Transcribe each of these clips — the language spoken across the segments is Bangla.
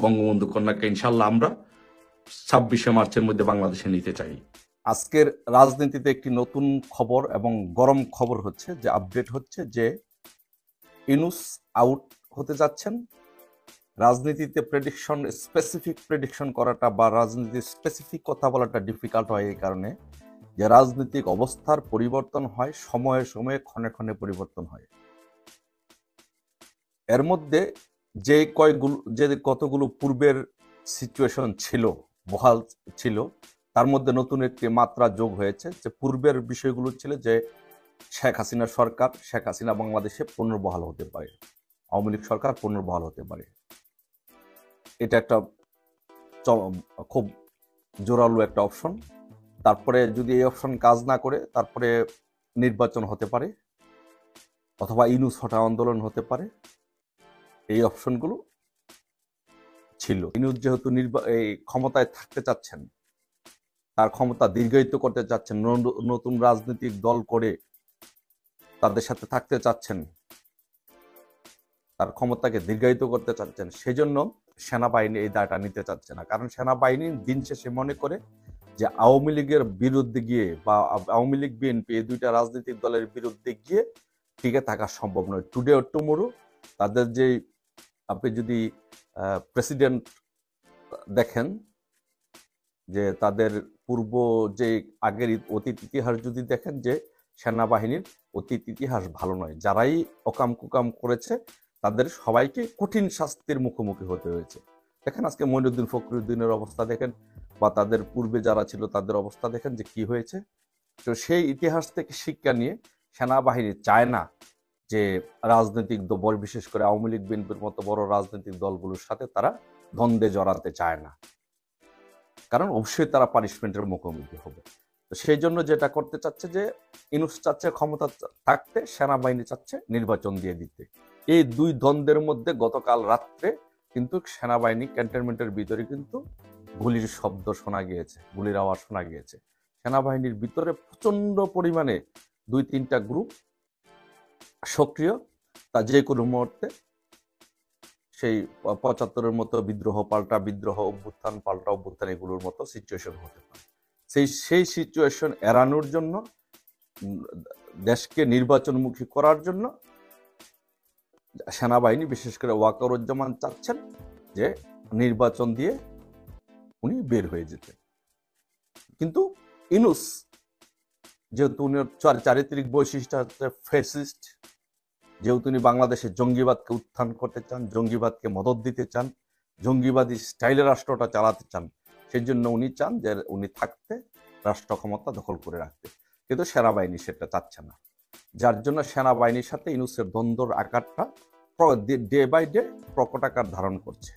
বঙ্গবন্ধু কন্যাকে ইনশাল্লাহ আমরা 26শে মার্চের মধ্যে বাংলাদেশে নিতে চাই। আজকের রাজনীতিতে একটি নতুন খবর এবং গরম খবর হচ্ছে, যে আপডেট হচ্ছে যে ইউনূস আউট হতে যাচ্ছেন। রাজনীতিতে স্পেসিফিক প্রেডিকশন করাটা বা রাজনীতির স্পেসিফিক কথা বলাটা ডিফিকাল্ট হয় এই কারণে যে রাজনৈতিক অবস্থার পরিবর্তন হয়, সময়ে সময়ে ক্ষণে ক্ষণে পরিবর্তন হয়। এর মধ্যে যে কতগুলো পূর্বের সিচুয়েশন ছিল, বহাল ছিল, তার মধ্যে নতুন একটি মাত্রা যোগ হয়েছে। যে পূর্বের বিষয়গুলো ছিল যে শেখ হাসিনার সরকার, শেখ হাসিনা বাংলাদেশে পুনর্বহাল হতে পারে, আওয়ামী লীগ সরকার পুনর্বহাল হতে পারে। এটা একটা খুব জোরালো একটা অপশন। তারপরে যদি এই অপশন কাজ না করে তারপরে নির্বাচন হতে পারে, অথবা ইউনূস হটা আন্দোলন হতে পারে। এই অপশনগুলো ছিল। ইউনূস যেহেতু এই ক্ষমতায় থাকতে চাচ্ছেন, তার ক্ষমতা দীর্ঘায়িত করতে চাচ্ছেন, নতুন রাজনৈতিক দল করে তাদের সাথে থাকতে চাচ্ছেন, তার ক্ষমতাকে দীর্ঘায়িত করতে চাচ্ছেন, সেজন্য সেনাবাহিনী এই দায়টা নিতে চাচ্ছে না। কারণ সেনাবাহিনী দিন শেষে মনে করে যে আওয়ামী লীগের বিরুদ্ধে গিয়ে বা আওয়ামী লীগ বিএনপি এই দুইটা রাজনৈতিক দলের বিরুদ্ধে গিয়ে টিকে থাকা সম্ভব নয়। টুডে অর টুমোরো তাদের যে, আপনি যদি প্রেসিডেন্ট দেখেন, যে তাদের পূর্ব যে আগের অতীত ইতিহাস যদি দেখেন, যে সেনাবাহিনীর অতীত ইতিহাস ভালো নয়। যারাই অকাম কুকাম করেছে তাদের সবাইকে কঠিন শাস্তির মুখোমুখি হতে হয়েছে। দেখেন আজকে মঈনুদ্দিন ফখরুদ্দিনের অবস্থা দেখেন, বা তাদের পূর্বে যারা ছিল তাদের অবস্থা দেখেন যে কি হয়েছে। তো সেই ইতিহাস থেকে শিক্ষা নিয়ে সেনাবাহিনী চায় না যে রাজনৈতিক দল, বিশেষ করে আওয়ামী লীগ বিএনপির মতো বড় রাজনৈতিক দলগুলোর সাথে তারা দ্বন্দ্বে জড়াতে চায় না, কারণ অবশ্যই তারা পানিশমেন্টের মুখোমুখি হবে। তো সেই জন্য যেটা করতে চাচ্ছে, যে ইউনূস চাচ্ছে ক্ষমতা থাকতে, সেনাবাহিনী চাচ্ছে নির্বাচন দিয়ে দিতে। এই দুই দ্বন্দ্বের মধ্যে গতকাল রাত্রে কিন্তু সেনাবাহিনী ক্যান্টনমেন্টের ভিতরে কিন্তু গুলির শব্দ শোনা গিয়েছে, গুলির আওয়াজ শোনা গিয়েছে। সেনাবাহিনীর ভিতরে প্রচন্ড পরিমাণে 2-3টা গ্রুপ সক্রিয়, তা যে কোনো মুহূর্তে সেই 75-এর মতো বিদ্রোহ পাল্টা বিদ্রোহ, অভ্যুত্থান পাল্টা অভ্যুত্থান, এগুলোর মতো সিচুয়েশন হতে পারে। সেই সিচুয়েশন এড়ানোর জন্য, দেশকে নির্বাচনমুখী করার জন্য সেনাবাহিনী, বিশেষ করে ওয়াকারুজ্জামান চাচ্ছেন যে নির্বাচন দিয়ে উনি বের হয়ে যেতেন। কিন্তু ইউনূস যেহেতু উনি চারিত্রিক বৈশিষ্ট্য হচ্ছে ফ্যাসিস্ট, যেহেতু উনি বাংলাদেশে জঙ্গিবাদকে উত্থান করতে চান, জঙ্গিবাদকে মদত দিতে চান, জঙ্গিবাদী স্টাইলে রাষ্ট্রটা চালাতে চান, সেই জন্য উনি চান যে উনি থাকতে, রাষ্ট্র ক্ষমতা দখল করে রাখতে। কিন্তু সেনাবাহিনী সেটা চাচ্ছে না, যার জন্য সেনাবাহিনীর সাথে ইউনূসের দ্বন্দ্বর আকারটা ডে বাই ডে প্রকট আকার ধারণ করছে।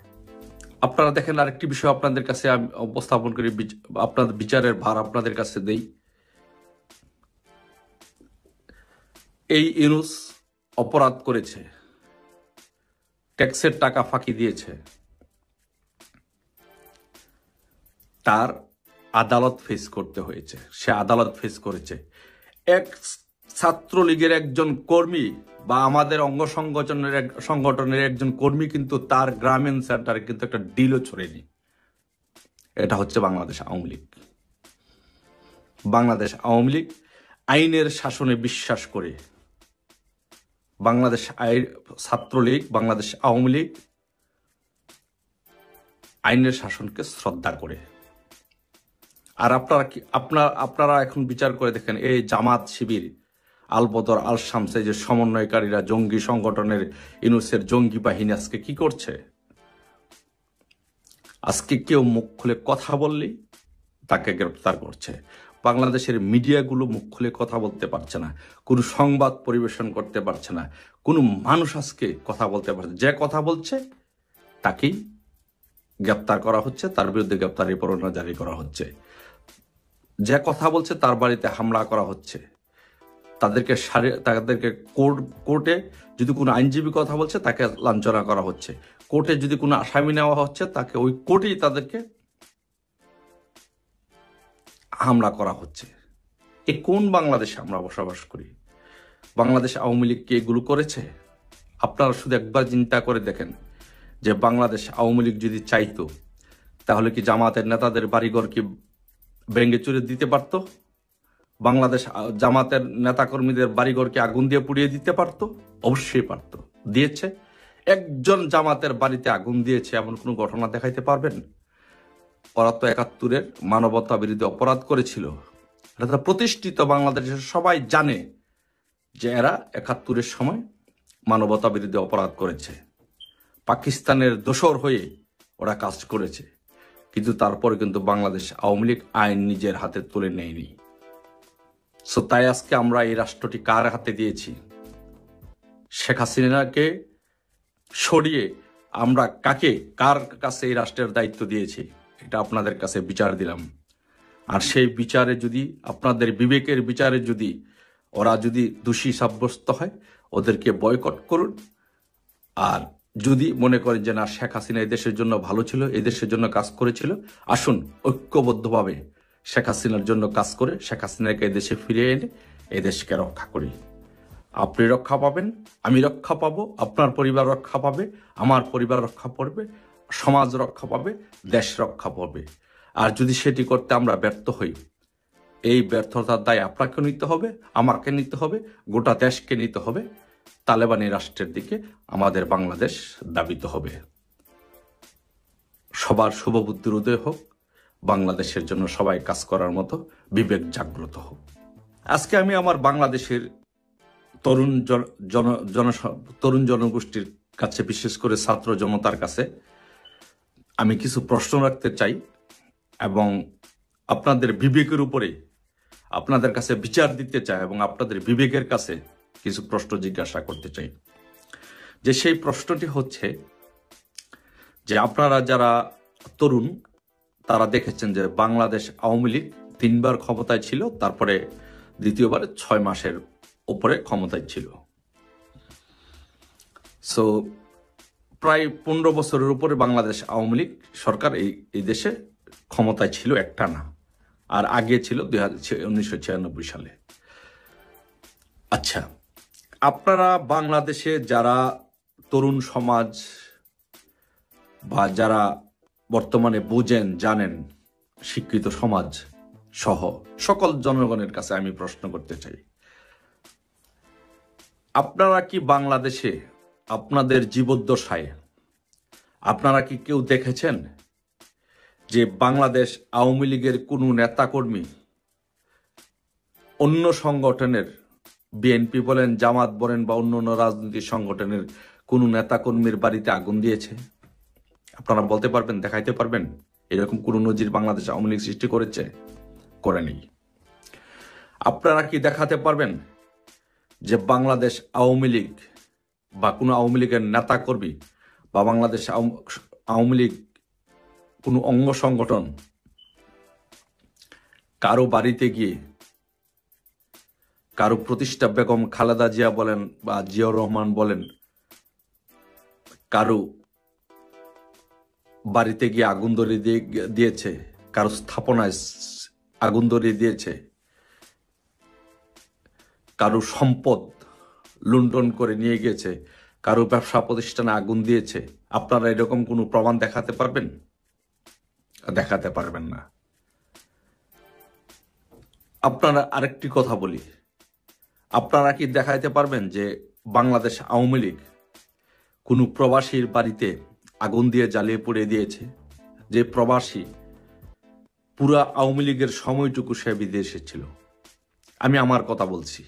আপনারা দেখেন, আরেকটি বিষয় আপনাদের কাছে আমি উপস্থাপন করি, আপনাদের বিচারের ভার আপনাদের কাছে দেই। এই ইউনূস অপরাধ করেছে, ট্যাক্সের টাকা ফাঁকি দিয়েছে, তার আদালত ফেস করতে হয়েছে, সে আদালত ফেস করেছে। এক ছাত্রলীগের একজন কর্মী বা আমাদের অঙ্গ সংগঠনের একজন কর্মী কিন্তু তার গ্রামীণ সেন্টারে কিন্তু একটা ডিলও ছড়েনি। এটা হচ্ছে বাংলাদেশ আওয়ামী লীগ। বাংলাদেশ আওয়ামী লীগ আইনের শাসনে বিশ্বাস করে, বাংলাদেশ ছাত্রলীগ, বাংলাদেশ আওয়ামী লীগ আইনের শাসনকে শ্রদ্ধা করে। আর আপনারা এখন বিচার করে দেখেন, এই জামাত শিবির, আলবদর, আল শামস, যে সমন্বয়কারীরা, জঙ্গি সংগঠনের ইউনূসের জঙ্গি বাহিনী আজকে কি করছে? আজকে কেউ মুখ খুলে কথা বললেই তাকে গ্রেপ্তার করছে। বাংলাদেশের মিডিয়াগুলো মুখ খুলে কথা বলতে পারছে না, কোনো সংবাদ পরিবেশন করতে পারছে না, কোনো মানুষ আজকে কথা বলতে পারছে। যে কথা বলছে তাকেই গ্রেপ্তার করা হচ্ছে, তার বিরুদ্ধে গ্রেপ্তারি পরোয়ানা জারি করা হচ্ছে। যে কথা বলছে তার বাড়িতে হামলা করা হচ্ছে, তাদেরকে কোর্টে যদি কোনো আইনজীবী কথা বলছে তাকে লাঞ্ছনা করা হচ্ছে, কোর্টে যদি কোনো আসামি নেওয়া হচ্ছে তাকে ওই কোর্টেই তাদেরকে হামলা করা হচ্ছে। এ কোন বাংলাদেশে আমরা বসবাস করি? বাংলাদেশ আওয়ামী লীগ কি এগুলো করেছে? আপনারা শুধু একবার চিন্তা করে দেখেন যে বাংলাদেশ আওয়ামী লীগ যদি চাইতো তাহলে কি জামাতের নেতাদের বাড়িঘর কি ভেঙে চুরে দিতে পারত? বাংলাদেশ জামাতের নেতাকর্মীদের বাড়িঘর কি আগুন দিয়ে পুড়িয়ে দিতে পারত? অবশ্যই পারত। দিয়েছে। একজন জামাতের বাড়িতে আগুন দিয়েছে এমন কোনো ঘটনা দেখাইতে পারবেন? ওরা তো ৭১-এর মানবতা বিরোধী অপরাধ করেছিল। এটা প্রতিষ্ঠিত, বাংলাদেশের সবাই জানে যে এরা ৭১-এর সময় মানবতা বিরোধী অপরাধ করেছে, পাকিস্তানের দোসর হয়ে ওরা কাজ করেছে। কিন্তু তারপরে কিন্তু বাংলাদেশ আওয়ামী লীগ আইন নিজের হাতে তুলে নেয়নি। সো তাই আজকে আমরা এই রাষ্ট্রটি কার হাতে দিয়েছি? শেখ হাসিনাকে সরিয়ে আমরা কার কাছে এই রাষ্ট্রের দায়িত্ব দিয়েছি? এটা আপনাদের কাছে বিচার দিলাম। আর সেই বিচারে যদি আপনাদের বিবেকের বিচারে যদি ওরা যদি দোষী সাব্যস্ত হয়, ওদেরকে বয়কট করুন। আর যদি মনে করেন যে না, শেখ হাসিনা এদেশের জন্য ভালো ছিল, এদেশের জন্য কাজ করেছিল, আসুন ঐক্যবদ্ধভাবে শেখ হাসিনার জন্য কাজ করে শেখ হাসিনাকে এদেশে ফিরিয়ে এনে এদেশকে রক্ষা করি। আপনি রক্ষা পাবেন, আমি রক্ষা পাবো, আপনার পরিবার রক্ষা পাবে, আমার পরিবার রক্ষা পাবে, সমাজ রক্ষা পাবে, দেশ রক্ষা পাবে। আর যদি সেটি করতে আমরা ব্যর্থ হই, এই ব্যর্থতার দায় আপনাকে নিতে হবে, আমাকে নিতে হবে, গোটা দেশকে নিতে হবে। তালেবানি রাষ্ট্রের দিকে আমাদের বাংলাদেশ দাবিত হবে। সবার শুভবুদ্ধির উদয় হোক, বাংলাদেশের জন্য সবাই কাজ করার মতো বিবেক জাগ্রত হোক। আজকে আমি আমার বাংলাদেশের তরুণ জনগোষ্ঠীর কাছে, বিশেষ করে ছাত্র জনতার কাছে আমি কিছু প্রশ্ন রাখতে চাই এবং আপনাদের বিবেকের উপরে আপনাদের কাছে বিচার দিতে চাই এবং আপনাদের বিবেকের কাছে কিছু প্রশ্ন জিজ্ঞাসা করতে চাই। যে সেই প্রশ্নটি হচ্ছে যে আপনারা যারা তরুণ তারা দেখেছেন যে বাংলাদেশ আওয়ামী লীগ 3বার ক্ষমতায় ছিল, তারপরে দ্বিতীয়বারে 6 মাসের উপরে ক্ষমতায় ছিল। সো প্রায় 15 বছরের উপরে বাংলাদেশ আওয়ামী লীগ সরকার এই দেশে ক্ষমতায় ছিল একটানা, আর আগে ছিল 1996 সালে। আচ্ছা, আপনারা বাংলাদেশে যারা তরুণ সমাজ বা যারা বর্তমানে বুঝেন জানেন, শিক্ষিত সমাজ সহ সকল জনগণের কাছে আমি প্রশ্ন করতে চাই, আপনারা কি বাংলাদেশে আপনাদের জীবদ্দশায় আপনারা কি কেউ দেখেছেন যে বাংলাদেশ আওয়ামী লীগের কোনো নেতাকর্মী অন্য সংগঠনের, বিএনপি বলেন, জামাত বলেন বা অন্য অন্য রাজনৈতিক সংগঠনের কোনো নেতাকর্মীর বাড়িতে আগুন দিয়েছে? আপনারা বলতে পারবেন, দেখাইতে পারবেন এরকম কোন নজির বাংলাদেশ আওয়ামী লীগ সৃষ্টি করেছে? করেনি। আপনারা কি দেখাতে পারবেন যে বাংলাদেশ আওয়ামী লীগ বা কোনো আওয়ামী লীগের নেতাকর্মী বা বাংলাদেশ আওয়ামী লীগ কোনো অঙ্গ সংগঠন কারো বাড়িতে গিয়ে, কারো প্রতিষ্ঠা বেগম খালেদা জিয়া বলেন বা জিয়াউর রহমান বলেন, কারো বাড়িতে গিয়ে আগুন ধরিয়ে দিয়েছে, কারো স্থাপনায় আগুন ধরিয়ে দিয়েছে, কারো সম্পদ লুণ্ঠন করে নিয়ে গিয়েছে, কারো ব্যবসা প্রতিষ্ঠানে আগুন দিয়েছে? আপনারা এরকম কোনো প্রমাণ দেখাতে পারবেন? দেখাতে পারবেন না। আপনারা আরেকটি কথা বলি, আপনারা কি দেখাইতে পারবেন যে বাংলাদেশ আওয়ামী লীগ কোনো প্রবাসীর বাড়িতে আগুন দিয়ে জ্বালিয়ে পুড়িয়ে দিয়েছে? যে প্রবাসী পুরা আওয়ামী লীগের সময়টুকু সে বিদেশে ছিল। আমি আমার কথা বলছি,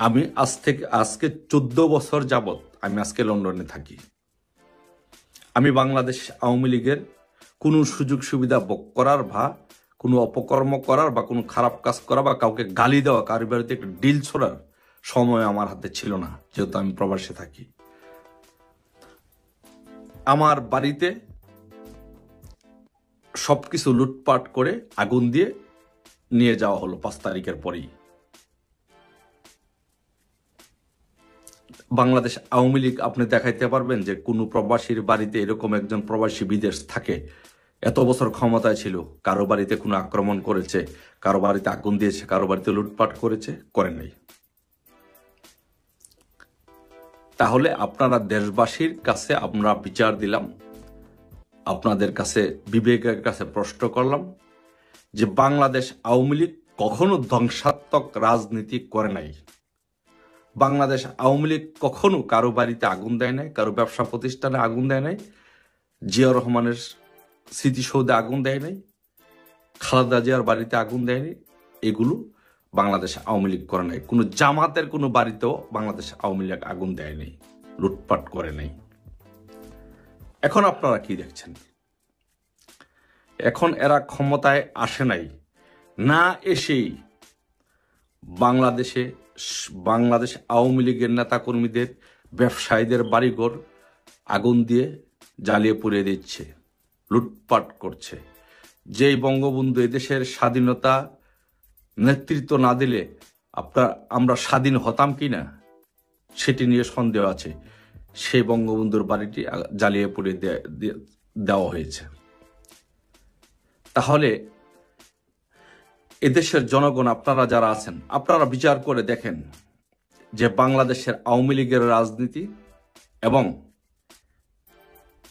আমি আজকে 14 বছর যাবত আমি আজকে লন্ডনে থাকি। আমি বাংলাদেশ আওয়ামী লীগের কোনো সুযোগ সুবিধা ভোগ করার বা কোনো অপকর্ম করার বা কোনো খারাপ কাজ করা বা কাউকে গালি দেওয়া, কারোর বাড়িতে একটা ডিল ছোড়ার সময় আমার হাতে ছিল না, যেহেতু আমি প্রবাসে থাকি। আমার বাড়িতে সবকিছু লুটপাট করে আগুন দিয়ে নিয়ে যাওয়া হলো 5 তারিখের পরেই। বাংলাদেশ আওয়ামী লীগ আপনি দেখাইতে পারবেন যে কোনো প্রবাসীর বাড়িতে এরকম একজন প্রবাসী বিদেশ থাকে, এত বছর ক্ষমতায় ছিল, কারো বাড়িতে কোনো আক্রমণ করেছে, কারো বাড়িতে আগুন দিয়েছে, কারো বাড়িতে লুটপাট করেছে? করেন নাই। তাহলে আপনারা দেশবাসীর কাছে আমরা বিচার দিলাম, আপনাদের কাছে বিবেকের কাছে প্রশ্ন করলাম যে বাংলাদেশ আওয়ামী লীগ কখনো ধ্বংসাত্মক রাজনীতি করে নাই। বাংলাদেশ আওয়ামী লীগ কখনো কারো বাড়িতে আগুন দেয় নাই, কারো ব্যবসা প্রতিষ্ঠানে আগুন দেয় নাই, জিয়াউর রহমানের স্মৃতিসৌধে আগুন দেয় নাই, খালেদা জিয়ার বাড়িতে আগুন দেয়নি। এগুলো বাংলাদেশ আওয়ামী লীগ করে নাই। কোনো জামাতের কোনো বাড়িতেও বাংলাদেশ আওয়ামী লীগ আগুন দেয় নাই, লুটপাট করে নাই। এখন আপনারা কি দেখছেন? এখন এরা ক্ষমতায় আসে নাই, না এসেই বাংলাদেশ আওয়ামী লীগের নেতাকর্মীদের, ব্যবসায়ীদের বাড়িঘর আগুন দিয়ে জ্বালিয়ে পুড়িয়ে দিচ্ছে, লুটপাট করছে। যেই বঙ্গবন্ধু এদেশের স্বাধীনতা নেতৃত্ব না দিলে আমরা স্বাধীন হতাম কিনা সেটি নিয়ে সন্দেহ আছে। সেই বঙ্গবন্ধুর বাড়িটি জ্বালিয়ে পুড়িয়ে দেওয়া হয়েছে। তাহলে এদেশের জনগণ, আপনারা যারা আছেন, আপনারা বিচার করে দেখেন যে বাংলাদেশের আওয়ামী লীগের রাজনীতি এবং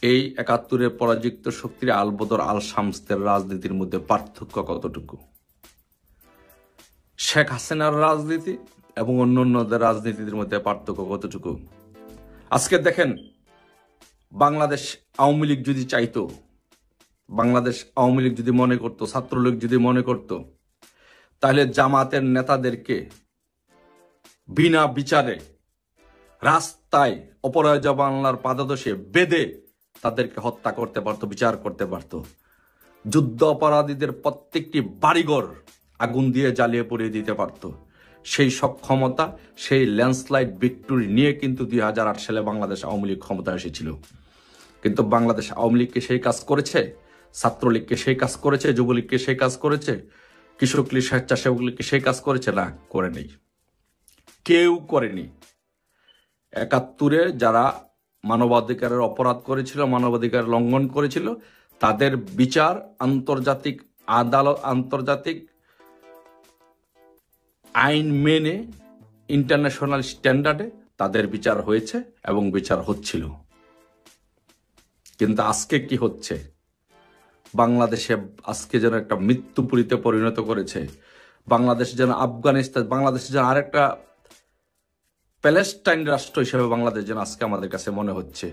এই ৭১-এর পরাজিত শক্তির আলবদর আল শামসদের রাজনীতির মধ্যে পার্থক্য কতটুকু, শেখ হাসিনার রাজনীতি এবং অন্যান্যদের রাজনীতির মধ্যে পার্থক্য কতটুকু। আজকে দেখেন, বাংলাদেশ আওয়ামী লীগ যদি চাইতো, বাংলাদেশ আওয়ামী লীগ যদি মনে করত, ছাত্রলীগ যদি মনে করত, তাহলে জামাতের নেতাদেরকে বিনা বিচারে রাস্তায় অপরাজয় বাংলার পাদদেশে বেঁধে তাদেরকে হত্যা করতে পারত, বিচার করতে পারত। যুদ্ধ অপরাধীদের প্রত্যেকটি বাড়িঘর আগুন দিয়ে জ্বালিয়ে পুড়িয়ে দিতে পারত। সেই সক্ষমতা, সেই ল্যান্ডস্লাইড ভিক্টরি নিয়ে কিন্তু ২০০৮ সালে বাংলাদেশ আওয়ামী লীগ ক্ষমতায় এসেছিল। কিন্তু বাংলাদেশ আওয়ামী লীগকে সেই কাজ করেছে? ছাত্রলীগকে সেই কাজ করেছে? যুবলীগকে সেই কাজ করেছে? কৃষক লীগ, স্বেচ্ছাসেবক লীগকে সেই কাজ করেছে? না, করে নেই, কেউ করেনি। ৭১-এ যারা মানবাধিকারের অপরাধ করেছিল, মানবাধিকার লঙ্ঘন করেছিল, তাদের বিচার আন্তর্জাতিক আদালত, আন্তর্জাতিক আইন মেনে, ইন্টারন্যাশনাল স্ট্যান্ডার্ডে তাদের বিচার হয়েছে এবং বিচার হচ্ছিল। কিন্তু আজকে কি হচ্ছে? বাংলাদেশে আজকে যেন একটা মৃত্যুপুরীতে পরিণত করেছে। বাংলাদেশ যেন আফগানিস্তান, বাংলাদেশ যেন আরেকটা প্যালেস্টাইন রাষ্ট্র হিসেবে বাংলাদেশ যেন আজকে আমাদের কাছে মনে হচ্ছে।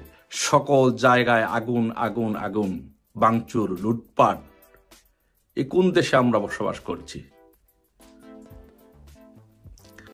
সকল জায়গায় আগুন আগুন আগুন, ভাঙচুর, লুটপাট। কোন দেশে আমরা বসবাস করছি?